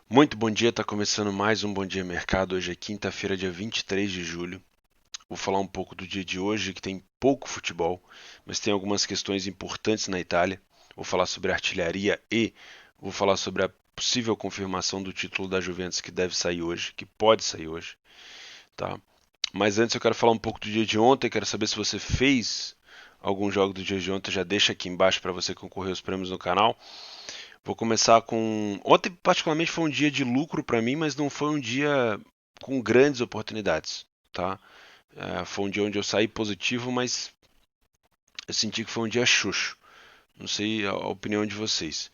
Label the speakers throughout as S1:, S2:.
S1: Muito bom dia, está começando mais um Bom Dia Mercado. Hoje é quinta-feira, dia 23 de julho. Vou falar um pouco do dia de hoje, que tem pouco futebol, mas tem algumas questões importantes na Itália. Vou falar sobre artilharia e vou falar sobre a possível confirmação do título da Juventus que deve sair hoje, que pode sair hoje, tá? Mas antes eu quero falar um pouco do dia de ontem, quero saber se você fez algum jogo do dia de ontem, já deixa aqui embaixo para você concorrer aos prêmios no canal. Vou começar com. Ontem, particularmente, foi um dia de lucro para mim, mas não foi um dia com grandes oportunidades, tá? Foi um dia onde eu saí positivo, mas eu senti que foi um dia xoxo. Não sei a opinião de vocês.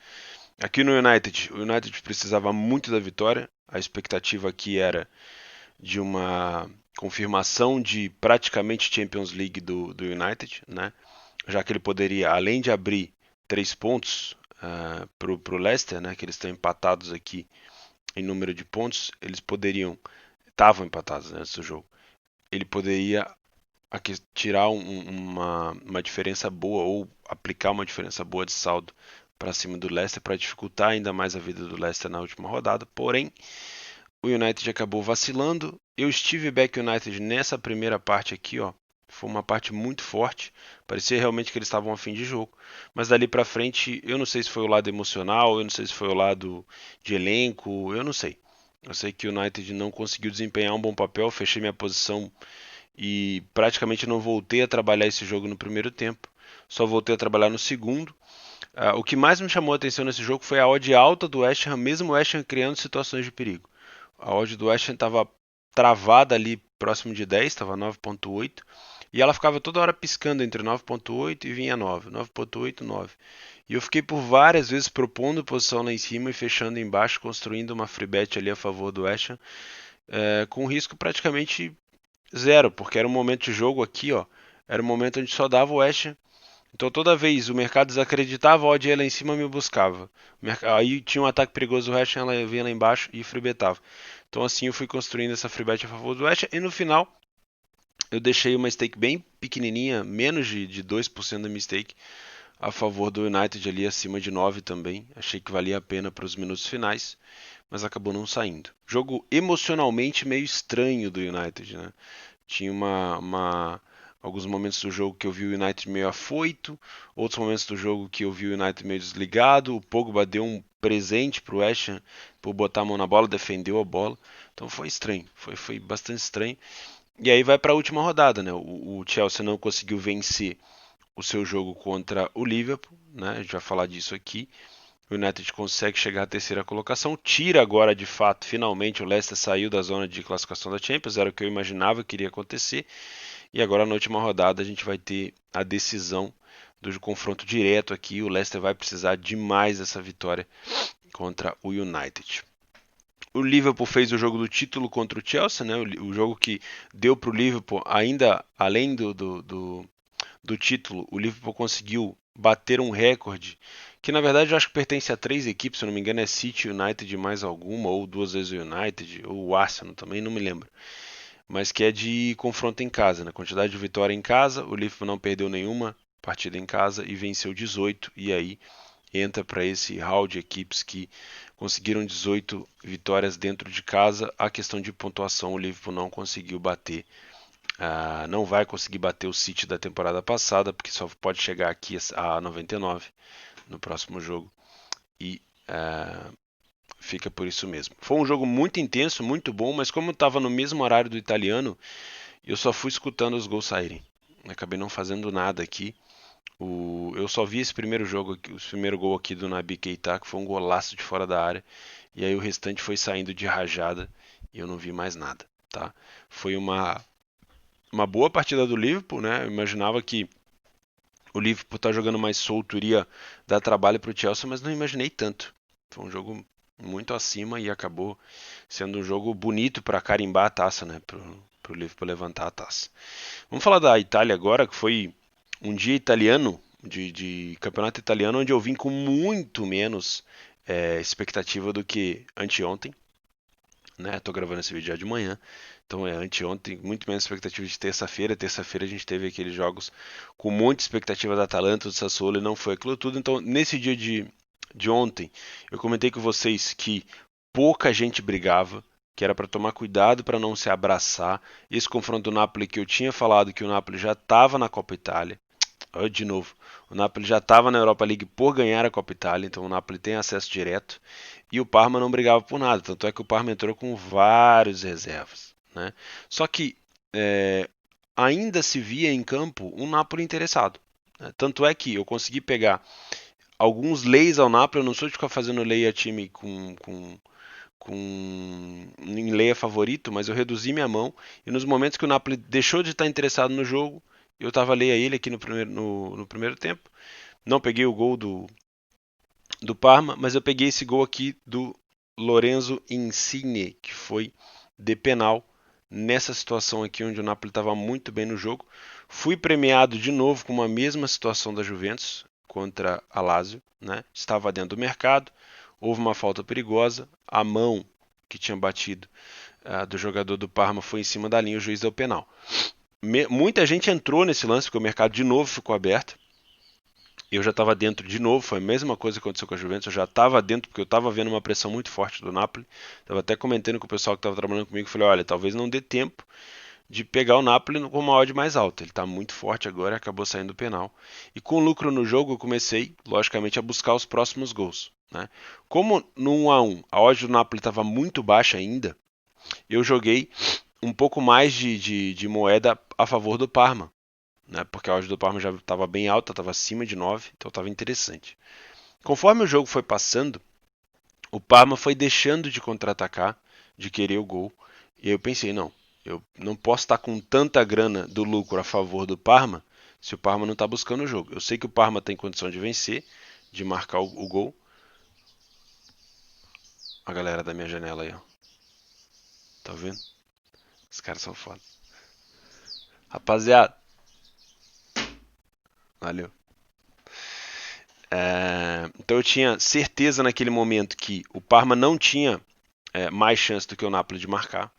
S1: Aqui no United, o United precisava muito da vitória. A expectativa aqui era de uma confirmação de praticamente Champions League do United, né? Já que ele poderia, além de abrir 3 pontos para o Leicester, né, que eles estão empatados aqui em número de pontos, eles poderiam, estavam empatados, né, antes do jogo, ele poderia tirar uma diferença boa ou aplicar uma diferença boa de saldo para cima do Leicester para dificultar ainda mais a vida do Leicester na última rodada. Porém, o United acabou vacilando. Eu estive back United nessa primeira parte aqui, ó. Foi uma parte muito forte. Parecia realmente que eles estavam a fim de jogo. Mas dali pra frente, eu não sei se foi o lado emocional, eu não sei se foi o lado de elenco, eu não sei. Eu sei que o United não conseguiu desempenhar um bom papel, fechei minha posição e praticamente não voltei a trabalhar esse jogo no primeiro tempo. Só voltei a trabalhar no segundo. O que mais me chamou a atenção nesse jogo foi a odd alta do West Ham, mesmo o West Ham criando situações de perigo. A odd do West Ham estava travada ali próximo de 10, estava 9.8. E ela ficava toda hora piscando entre 9.8 e vinha 9, 9.8, 9. E eu fiquei por várias vezes propondo posição lá em cima e fechando embaixo, construindo uma free bet ali a favor do West Ham, com risco praticamente zero, porque era um momento de jogo aqui, ó, era um momento onde só dava o West Ham. Então toda vez o mercado desacreditava, a odd ia lá em cima e me buscava. Aí tinha um ataque perigoso, o West Ham ela vinha lá embaixo e freebetava. Então assim eu fui construindo essa freebet a favor do West Ham, e no final eu deixei uma stake bem pequenininha, menos de 2% da minha stake, a favor do United ali acima de 9 também. Achei que valia a pena para os minutos finais, mas acabou não saindo. Jogo emocionalmente meio estranho do United, né? Tinha alguns momentos do jogo que eu vi o United meio afoito, outros momentos do jogo que eu vi o United meio desligado. O Pogba deu um presente para o West Ham por botar a mão na bola, defendeu a bola. Então foi estranho, foi bastante estranho. E aí vai para a última rodada, né? O Chelsea não conseguiu vencer o seu jogo contra o Liverpool, né? A gente vai falar disso aqui. O United consegue chegar à terceira colocação, tira agora de fato, finalmente o Leicester saiu da zona de classificação da Champions, era o que eu imaginava que iria acontecer. E agora na última rodada a gente vai ter a decisão do confronto direto aqui. O Leicester vai precisar demais dessa vitória contra o United. O Liverpool fez o jogo do título contra o Chelsea, né? O jogo que deu para o Liverpool, ainda além do título, o Liverpool conseguiu bater um recorde que na verdade eu acho que pertence a 3 equipes, se eu não me engano é City, United mais alguma, ou duas vezes o United, ou o Arsenal também, não me lembro. Mas que é de confronto em casa, né? Quantidade de vitória em casa, o Liverpool não perdeu nenhuma partida em casa e venceu 18, e aí entra para esse hall de equipes que conseguiram 18 vitórias dentro de casa. A questão de pontuação, o Liverpool não conseguiu bater, não vai conseguir bater o City da temporada passada, porque só pode chegar aqui a 99 no próximo jogo. E fica por isso mesmo. Foi um jogo muito intenso, muito bom, mas como estava no mesmo horário do italiano, eu só fui escutando os gols saírem. Acabei não fazendo nada aqui. Eu só vi esse primeiro jogo, o primeiro gol aqui do Naby Keita, que foi um golaço de fora da área. E aí o restante foi saindo de rajada e eu não vi mais nada, tá? Foi uma boa partida do Liverpool, né? Eu imaginava que o Liverpool tá jogando mais solto iria dar trabalho para o Chelsea, mas não imaginei tanto. Foi um jogo muito acima e acabou sendo um jogo bonito para carimbar a taça, né? Pro Liverpool levantar a taça. Vamos falar da Itália agora, que foi um dia italiano, de campeonato italiano, onde eu vim com muito menos expectativa do que anteontem, né? Tô gravando esse vídeo já de manhã, então é anteontem, muito menos expectativa de terça-feira. Terça-feira a gente teve aqueles jogos com muita expectativa da Atalanta, do Sassuolo e não foi aquilo tudo. Então, nesse dia de ontem, eu comentei com vocês que pouca gente brigava, que era para tomar cuidado para não se abraçar. Esse confronto do Napoli que eu tinha falado que o Napoli já estava na Copa Itália. De novo, o Napoli já estava na Europa League por ganhar a Copa Itália, então o Napoli tem acesso direto. E o Parma não brigava por nada, tanto é que o Parma entrou com vários reservas. Né? Só que é, ainda se via em campo um Napoli interessado. Né? Tanto é que eu consegui pegar alguns leis ao Napoli, eu não sou de ficar fazendo lei a time com em leia favorito, mas eu reduzi minha mão e nos momentos que o Napoli deixou de estar interessado no jogo, eu estava leia ele aqui no primeiro tempo. Não peguei o gol do Parma, mas eu peguei esse gol aqui do Lorenzo Insigne, que foi de penal nessa situação aqui onde o Napoli estava muito bem no jogo. Fui premiado de novo com uma mesma situação da Juventus contra a Lazio, né? Estava dentro do mercado, houve uma falta perigosa, a mão que tinha batido do jogador do Parma foi em cima da linha, o juiz deu penal. Muita gente entrou nesse lance porque o mercado de novo ficou aberto. Eu já estava dentro de novo, foi a mesma coisa que aconteceu com a Juventus, eu já estava dentro porque eu estava vendo uma pressão muito forte do Napoli. Estava até comentando com o pessoal que estava trabalhando comigo, falei, olha, talvez não dê tempo de pegar o Napoli com uma odd mais alta. Ele está muito forte agora e acabou saindo o penal. E com lucro no jogo, eu comecei, logicamente, a buscar os próximos gols. Né? Como no 1-1 a odd do Napoli estava muito baixa ainda, eu joguei um pouco mais de moeda a favor do Parma. Né? Porque a odd do Parma já estava bem alta, estava acima de 9, então estava interessante. Conforme o jogo foi passando, o Parma foi deixando de contra-atacar, de querer o gol. E eu pensei, não, eu não posso estar com tanta grana do lucro a favor do Parma se o Parma não está buscando o jogo. Eu sei que o Parma tem condição de vencer, de marcar o gol. A galera da minha janela aí, ó. Tá vendo? Os caras são foda. Rapaziada, valeu. Então eu tinha certeza naquele momento que o Parma não tinha mais chance do que o Napoli de marcar.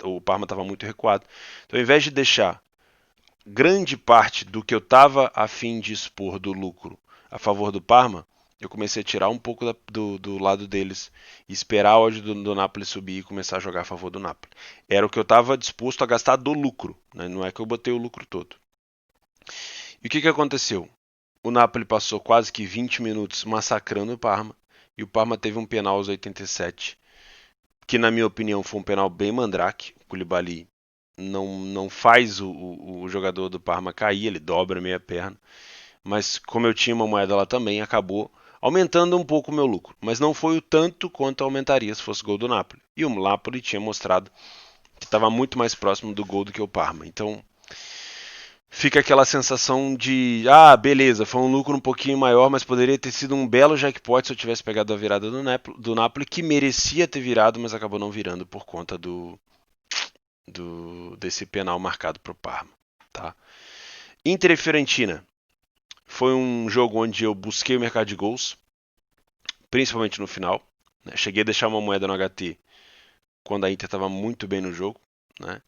S1: O Parma estava muito recuado. Então, ao invés de deixar grande parte do que eu estava a fim de expor do lucro a favor do Parma, eu comecei a tirar um pouco do lado deles e esperar a odd do Napoli subir e começar a jogar a favor do Napoli. Era o que eu estava disposto a gastar do lucro, né? Não é que eu botei o lucro todo. E o que aconteceu? O Napoli passou quase que 20 minutos massacrando o Parma e o Parma teve um penal aos 87, que na minha opinião foi um penal bem mandrake. O Koulibaly não faz o jogador do Parma cair, ele dobra meia perna. Mas como eu tinha uma moeda lá também, acabou aumentando um pouco o meu lucro. Mas não foi o tanto quanto aumentaria se fosse gol do Napoli. E o Napoli tinha mostrado que estava muito mais próximo do gol do que o Parma. Então fica aquela sensação de, beleza, foi um lucro um pouquinho maior, mas poderia ter sido um belo jackpot se eu tivesse pegado a virada do Napoli, que merecia ter virado, mas acabou não virando por conta desse penal marcado para o Parma. Tá? Inter e Fiorentina foi um jogo onde eu busquei o mercado de gols, principalmente no final. Né? Cheguei a deixar uma moeda no HT quando a Inter estava muito bem no jogo. Né?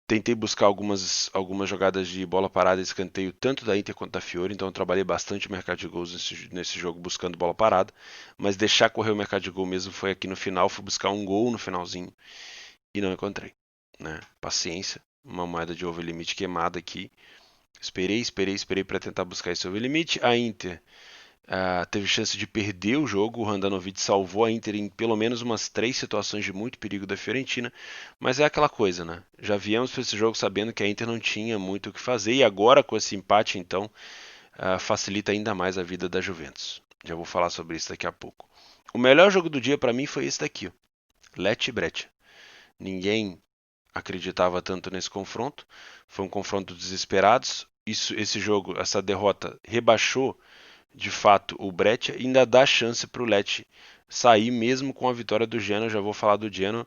S1: Tentei buscar algumas jogadas de bola parada e escanteio, tanto da Inter quanto da Fiore, então eu trabalhei bastante o mercado de gols nesse jogo buscando bola parada, mas deixar correr o mercado de gol mesmo foi aqui no final, fui buscar um gol no finalzinho e não encontrei. Né? Paciência, uma moeda de over limite queimada aqui. Esperei para tentar buscar esse over limite. A Inter teve chance de perder o jogo. O Handanovic salvou a Inter em pelo menos umas 3 situações de muito perigo da Fiorentina. Mas é aquela coisa, né? Já viemos para esse jogo sabendo que a Inter não tinha muito o que fazer. E agora com esse empate, então, facilita ainda mais a vida da Juventus. Já vou falar sobre isso daqui a pouco. O melhor jogo do dia para mim foi esse daqui, ó. Lecce e Breccia. Ninguém acreditava tanto nesse confronto. Foi um confronto desesperados. Esse jogo, essa derrota rebaixou de fato o Breccia e ainda dá chance para o Lecce sair mesmo com a vitória do Genoa. Já vou falar do Genoa.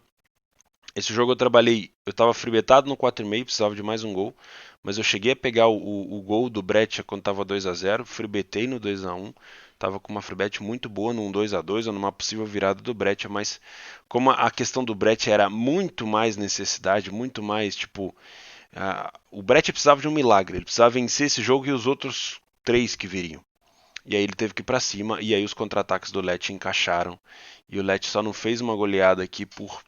S1: Esse jogo eu estava fribetado no 4,5, precisava de mais um gol, mas eu cheguei a pegar o gol do Breccia quando estava 2-0, fribetei no 2-1, estava com uma fribet muito boa num 2-2 ou numa possível virada do Breccia, mas como a questão do Breccia era muito mais necessidade, muito mais tipo, o Breccia precisava de um milagre, ele precisava vencer esse jogo e os outros 3 que viriam. E aí ele teve que ir para cima, e aí os contra-ataques do Lecce encaixaram. E o Lecce só não fez uma goleada aqui por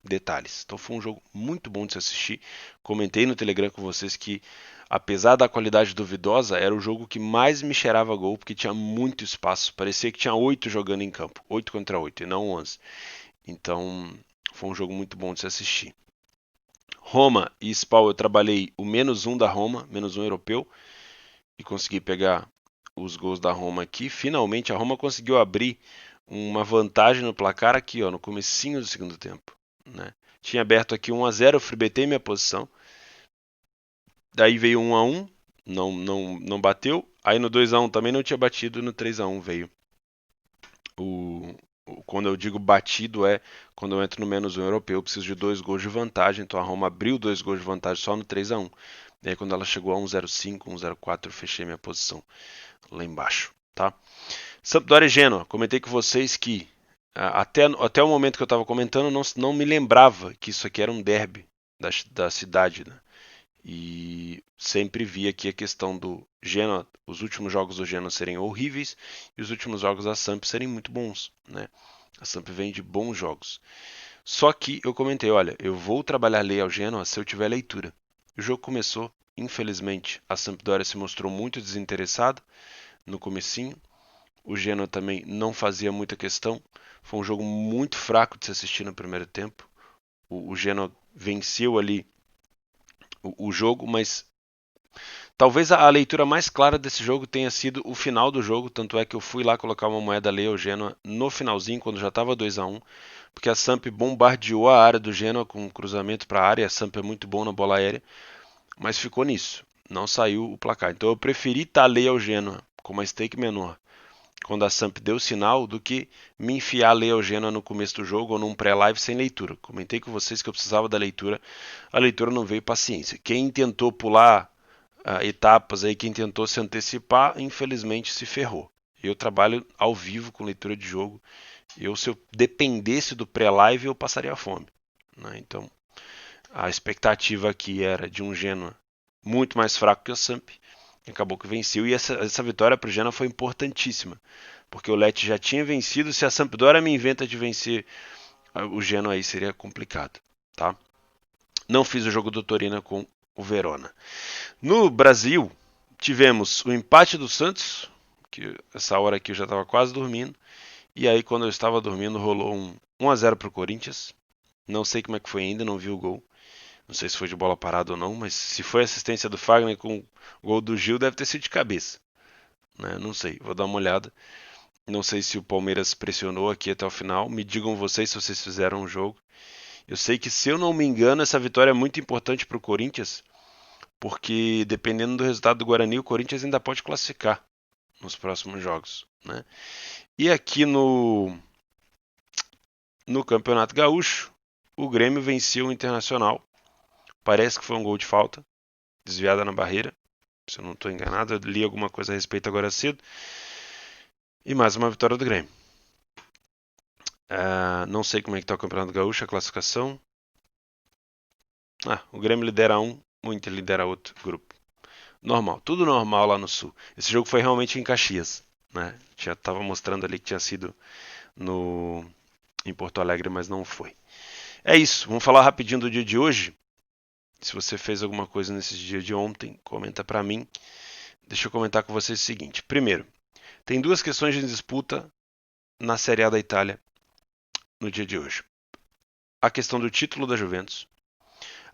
S1: detalhes. Então foi um jogo muito bom de se assistir. Comentei no Telegram com vocês que, apesar da qualidade duvidosa, era o jogo que mais me cheirava gol, porque tinha muito espaço. Parecia que tinha 8 jogando em campo. 8 contra 8 e não 11. Então foi um jogo muito bom de se assistir. Roma e Spal eu trabalhei o -1 da Roma, -1 europeu, e consegui pegar os gols da Roma aqui. Finalmente a Roma conseguiu abrir uma vantagem no placar aqui, ó, no comecinho do segundo tempo, né? Tinha aberto aqui 1-0, eu fribetei minha posição. Daí veio 1-1, não bateu. Aí no 2-1 também não tinha batido, e no 3-1 veio o, quando eu digo batido é quando eu entro no -1 europeu, eu preciso de 2 gols de vantagem. Então a Roma abriu 2 gols de vantagem só no 3-1. E aí quando ela chegou a 1-0-5, 1-0-4, eu fechei minha posição lá embaixo, tá? Sampdoria e Genoa, comentei com vocês que até o momento que eu estava comentando, não me lembrava que isso aqui era um derby da cidade, né? E sempre vi aqui a questão do Genoa, os últimos jogos do Genoa serem horríveis e os últimos jogos da Samp serem muito bons, né? A Samp vem de bons jogos. Só que eu comentei, olha, eu vou trabalhar lei ao Genoa se eu tiver leitura. O jogo começou, infelizmente, a Sampdoria se mostrou muito desinteressada no comecinho. O Genoa também não fazia muita questão. Foi um jogo muito fraco de se assistir no primeiro tempo. O Genoa venceu ali o jogo, mas talvez a leitura mais clara desse jogo tenha sido o final do jogo, tanto é que eu fui lá colocar uma moeda lei ao Genoa no finalzinho, quando já estava 2-1, porque a Samp bombardeou a área do Genoa com um cruzamento para a área. A Samp é muito bom na bola aérea, mas ficou nisso, não saiu o placar. Então eu preferi estar lei ao Genoa com uma stake menor quando a Samp deu sinal do que me enfiar a lei ao Genoa no começo do jogo ou num pré-live sem leitura. Comentei com vocês que eu precisava da leitura, a leitura não veio, paciência. Quem tentou pular etapas aí, quem tentou se antecipar, infelizmente se ferrou. Eu trabalho ao vivo com leitura de jogo. Se eu dependesse do pré-live, eu passaria fome, né? Então, a expectativa aqui era de um Genoa muito mais fraco que o Samp. Acabou que venceu. E essa vitória para o Genoa foi importantíssima, porque o Lecce já tinha vencido. Se a Sampdoria me inventa de vencer o Genoa, aí seria complicado, tá? Não fiz o jogo do Torino com o Verona. No Brasil, tivemos o empate do Santos, que essa hora aqui eu já estava quase dormindo. E aí, quando eu estava dormindo, rolou um 1-0 para o Corinthians. Não sei como é que foi ainda, não vi o gol. Não sei se foi de bola parada ou não, mas se foi assistência do Fagner com o gol do Gil, deve ter sido de cabeça, né? Não sei, vou dar uma olhada. Não sei se o Palmeiras pressionou aqui até o final. Me digam vocês se vocês fizeram um jogo. Eu sei que, se eu não me engano, essa vitória é muito importante para o Corinthians, porque dependendo do resultado do Guarani, o Corinthians ainda pode classificar nos próximos jogos, né? E aqui no Campeonato Gaúcho, o Grêmio venceu o Internacional. Parece que foi um gol de falta, desviada na barreira. Se eu não estou enganado, eu li alguma coisa a respeito agora cedo. E mais uma vitória do Grêmio. Não sei como é que está o Campeonato Gaúcho, a classificação. O Grêmio lidera um, o Inter lidera outro grupo. Normal, tudo normal lá no Sul. Esse jogo foi realmente em Caxias, né? Já estava mostrando ali que tinha sido em Porto Alegre, mas não foi. É isso, vamos falar rapidinho do dia de hoje. Se você fez alguma coisa nesse dia de ontem, comenta para mim. Deixa eu comentar com vocês o seguinte. Primeiro, tem duas questões de disputa na Série A da Itália no dia de hoje. A questão do título da Juventus.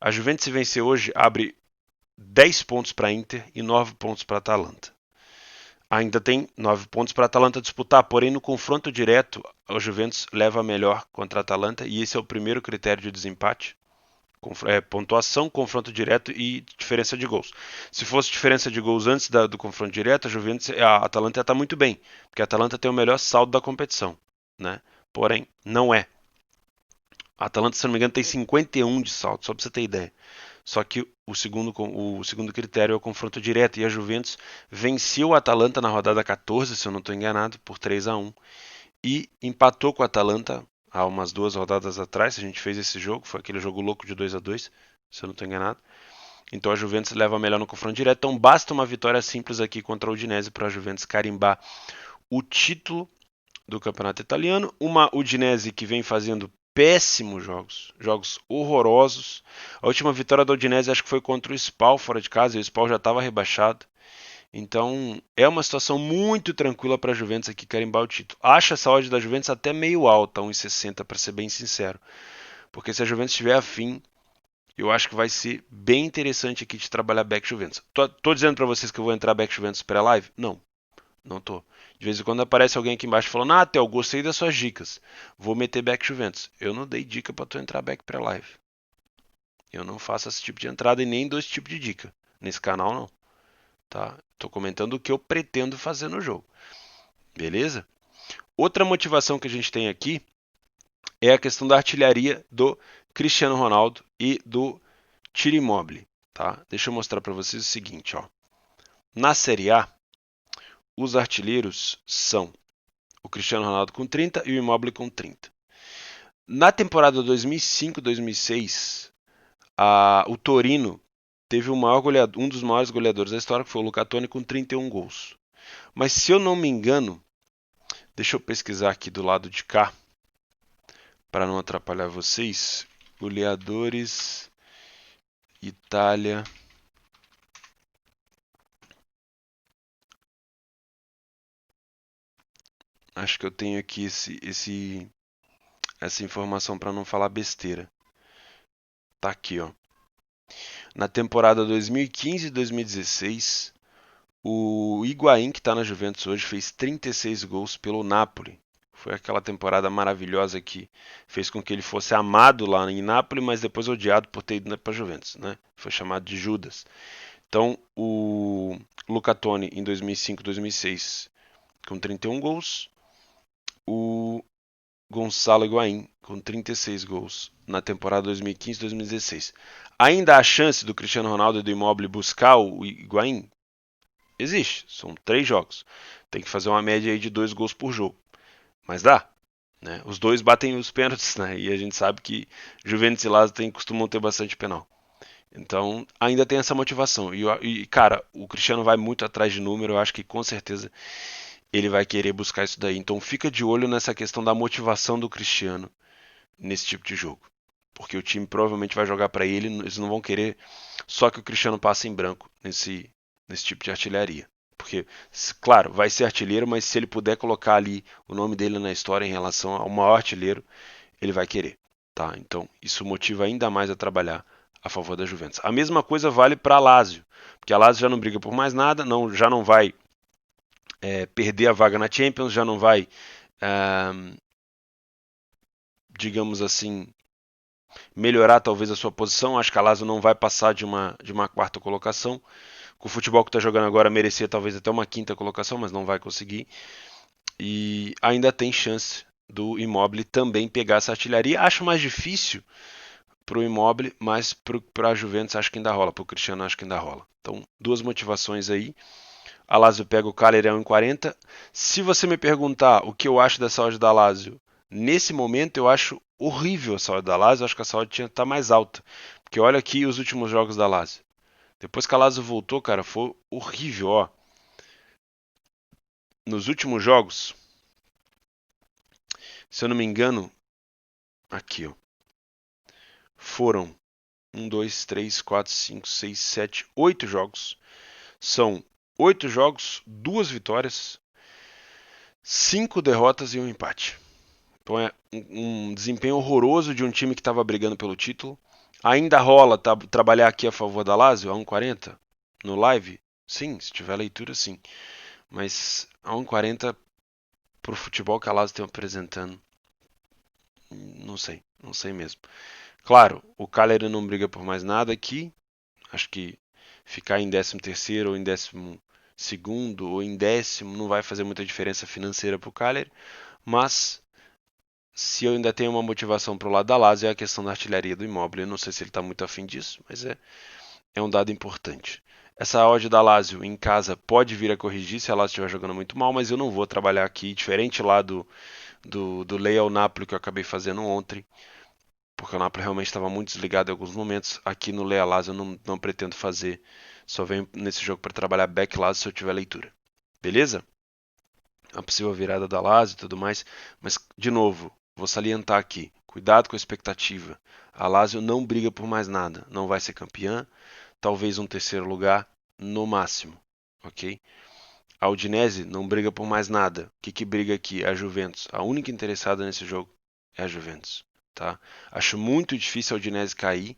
S1: A Juventus, se vencer hoje, abre 10 pontos para a Inter e 9 pontos para a Atalanta. Ainda tem 9 pontos para a Atalanta disputar, porém no confronto direto, a Juventus leva melhor contra a Atalanta, e esse é o primeiro critério de desempate. Pontuação, confronto direto e diferença de gols. Se fosse diferença de gols antes do confronto direto, a Atalanta ia estar muito bem, porque a Atalanta tem o melhor saldo da competição, né? Porém, não é. A Atalanta, se não me engano, tem 51 de saldo, só para você ter ideia. Só que o segundo critério é o confronto direto, e a Juventus venceu a Atalanta na rodada 14, se eu não estou enganado, por 3-1, e empatou com a Atalanta há umas 2 rodadas atrás. A gente fez esse jogo, foi aquele jogo louco de 2-2, se eu não estou enganado. Então a Juventus leva melhor no confronto direto. Então basta uma vitória simples aqui contra a Udinese para a Juventus carimbar o título do campeonato italiano. Uma Udinese que vem fazendo péssimos jogos, jogos horrorosos. A última vitória da Udinese acho que foi contra o Spal fora de casa, e o Spal já estava rebaixado. Então é uma situação muito tranquila para a Juventus aqui carimbar o título. Acho essa odd da Juventus até meio alta, 1,60 para ser bem sincero. Porque se a Juventus estiver afim, eu acho que vai ser bem interessante aqui de trabalhar back Juventus. Tô dizendo para vocês que eu vou entrar back Juventus pré-live? Não, não tô. De vez em quando aparece alguém aqui embaixo falando: Ah, Theo, gostei das suas dicas. Vou meter back Juventus. Eu não dei dica para tu entrar back pré-live. Eu não faço esse tipo de entrada e nem dou esse tipo de dica. Nesse canal, não. Tá? Tô comentando o que eu pretendo fazer no jogo. Beleza? Outra motivação que a gente tem aqui é a questão da artilharia do Cristiano Ronaldo e do Ciro Immobile. Tá? Deixa eu mostrar para vocês o seguinte. Ó. Na Série A, os artilheiros são o Cristiano Ronaldo com 30 e o Immobile com 30. Na temporada 2005-2006, o Torino teve um dos maiores goleadores da história, que foi o Luca Toni, com 31 gols. Mas se eu não me engano, deixa eu pesquisar aqui do lado de cá, para não atrapalhar vocês. Goleadores, Itália. Acho que eu tenho aqui essa informação para não falar besteira. Tá aqui, ó. Na temporada 2015 e 2016, o Higuaín, que está na Juventus hoje, fez 36 gols pelo Napoli. Foi aquela temporada maravilhosa que fez com que ele fosse amado lá em Napoli, mas depois odiado por ter ido para a Juventus, né? Foi chamado de Judas. Então, o Luca Toni em 2005-2006 com 31 gols, o Gonçalo Higuaín com 36 gols na temporada 2015-2016. Ainda há chance do Cristiano Ronaldo e do Immobile buscar o Higuaín? Existe, são 3 jogos. Tem que fazer uma média aí de 2 gols por jogo. Mas dá. Né? Os dois batem os pênaltis, né? E a gente sabe que Juventus e Lazio costumam ter bastante penal. Então, ainda tem essa motivação. Cara, o Cristiano vai muito atrás de número. Eu acho que com certeza ele vai querer buscar isso daí. Então, fica de olho nessa questão da motivação do Cristiano nesse tipo de jogo. Porque o time provavelmente vai jogar para ele. Eles não vão querer só que o Cristiano passe em branco nesse tipo de artilharia. Porque, claro, vai ser artilheiro, mas se ele puder colocar ali o nome dele na história em relação ao maior artilheiro, ele vai querer. Tá? Então, isso motiva ainda mais a trabalhar a favor da Juventus. A mesma coisa vale para a Lazio, porque a Lazio já não briga por mais nada, já não vai perder a vaga na Champions, já não vai, digamos assim, melhorar talvez a sua posição. Acho que a Lazio não vai passar de uma quarta colocação. Com o futebol que está jogando agora, merecia talvez até uma quinta colocação, mas não vai conseguir. E ainda tem chance do Immobile também pegar essa artilharia. Acho mais difícil para o Immobile, mas para a Juventus acho que ainda rola, para o Cristiano acho que ainda rola. Então, duas motivações aí. A Lazio pega o Cagliari a 1,40. Se você me perguntar o que eu acho da saúde da Lazio, nesse momento eu acho horrível a saúde da Lazio. Eu acho que a saúde tinha que estar mais alta. Porque olha aqui os últimos jogos da Lazio. Depois que a Lazio voltou, cara, foi horrível, ó. Nos últimos jogos, se eu não me engano, aqui, ó. Foram 1, 2, 3, 4, 5, 6, 7, 8 jogos. São 8 jogos, 2 vitórias, 5 derrotas e um empate. Então é um desempenho horroroso de um time que estava brigando pelo título. Ainda rola trabalhar aqui a favor da Lazio a 1,40 no live? Sim, se tiver leitura, sim. Mas a 1,40 pro futebol que a Lazio tem apresentando, não sei mesmo. Claro, o Cagliari não briga por mais nada aqui. Acho que ficar em 13º ou em 12º ou em 10º não vai fazer muita diferença financeira para o Cagliari. Mas se eu ainda tenho uma motivação para o lado da Lazio é a questão da artilharia do Immobile. Eu não sei se ele está muito afim disso, mas é um dado importante. Essa odd da Lazio em casa pode vir a corrigir se a Lazio estiver jogando muito mal, mas eu não vou trabalhar aqui, diferente lá do Leal Napoli que eu acabei fazendo ontem, porque o Napoli realmente estava muito desligado em alguns momentos. Aqui no Leia Lazio eu não pretendo fazer, só venho nesse jogo para trabalhar back Lazio se eu tiver leitura. Beleza? A possível virada da Lazio e tudo mais, mas de novo, vou salientar aqui, cuidado com a expectativa. A Lazio não briga por mais nada, não vai ser campeã, talvez um terceiro lugar no máximo, ok? A Udinese não briga por mais nada. O que briga aqui? É a Juventus. A única interessada nesse jogo é a Juventus, tá? Acho muito difícil a Udinese cair,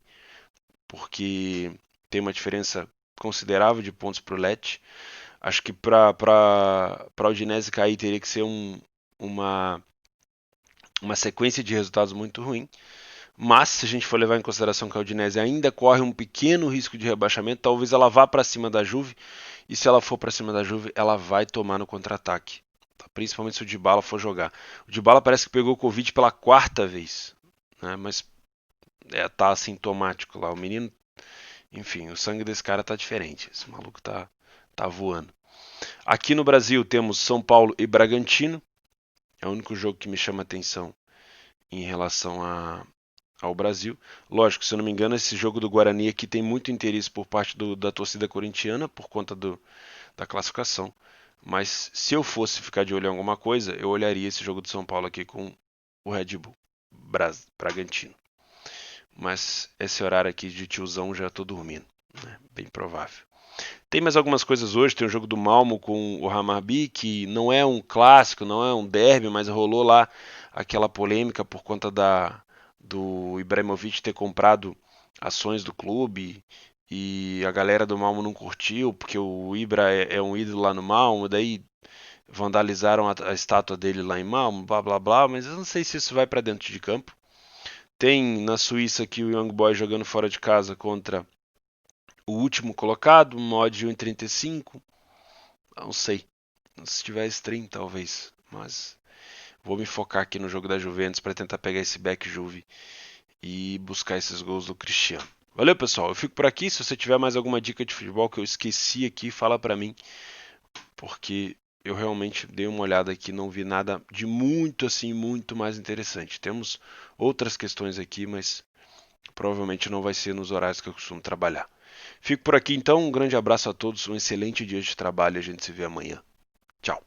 S1: porque tem uma diferença considerável de pontos para o Lecce. Acho que para a Udinese cair teria que ser uma, uma sequência de resultados muito ruim. Mas se a gente for levar em consideração que a Udinese ainda corre um pequeno risco de rebaixamento, talvez ela vá para cima da Juve. E se ela for para cima da Juve, ela vai tomar no contra-ataque. Tá? Principalmente se o Dybala for jogar. O Dybala parece que pegou Covid pela quarta vez, né? Mas tá assintomático lá. O menino, enfim, o sangue desse cara tá diferente. Esse maluco tá voando. Aqui no Brasil temos São Paulo e Bragantino. É o único jogo que me chama atenção em relação ao Brasil. Lógico, se eu não me engano, esse jogo do Guarani aqui tem muito interesse por parte da torcida corintiana por conta da classificação. Mas se eu fosse ficar de olho em alguma coisa, eu olharia esse jogo de São Paulo aqui com o Red Bull Bragantino. Mas esse horário aqui de tiozão já estou dormindo, né? Bem provável. Tem mais algumas coisas hoje, tem o jogo do Malmo com o Hammarby, que não é um clássico, não é um derby, mas rolou lá aquela polêmica por conta do Ibrahimovic ter comprado ações do clube e a galera do Malmo não curtiu, porque o Ibra é um ídolo lá no Malmo, daí vandalizaram a estátua dele lá em Malmo, blá blá blá, mas eu não sei se isso vai para dentro de campo. Tem na Suíça aqui o Young Boy jogando fora de casa contra o último colocado, mod de 1,35. Não sei. Se tiver stream, talvez. Mas vou me focar aqui no jogo da Juventus para tentar pegar esse back Juve e buscar esses gols do Cristiano. Valeu, pessoal. Eu fico por aqui. Se você tiver mais alguma dica de futebol que eu esqueci aqui, fala para mim, porque eu realmente dei uma olhada aqui, não vi nada de muito assim, muito mais interessante. Temos outras questões aqui, mas provavelmente não vai ser nos horários que eu costumo trabalhar. Fico por aqui então, um grande abraço a todos, um excelente dia de trabalho e a gente se vê amanhã. Tchau.